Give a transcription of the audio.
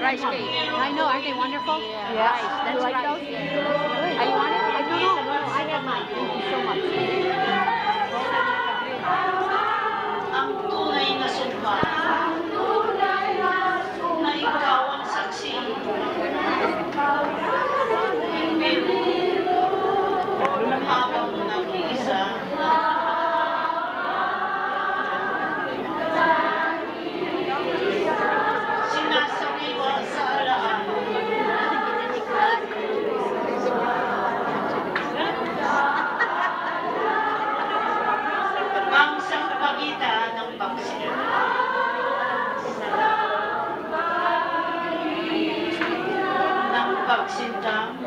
rice cake. I know, aren't they wonderful? Yeah. Rice, that's like rice. those? Yeah. Are you on it? I don't know. I have mine. Thank you so much. Ang tunay na sumpa na ikaw ang saksi. Habang nag-iisa, sinasabiwa sa alaan. Ang sampagitan ng baksin. Ng pagsintang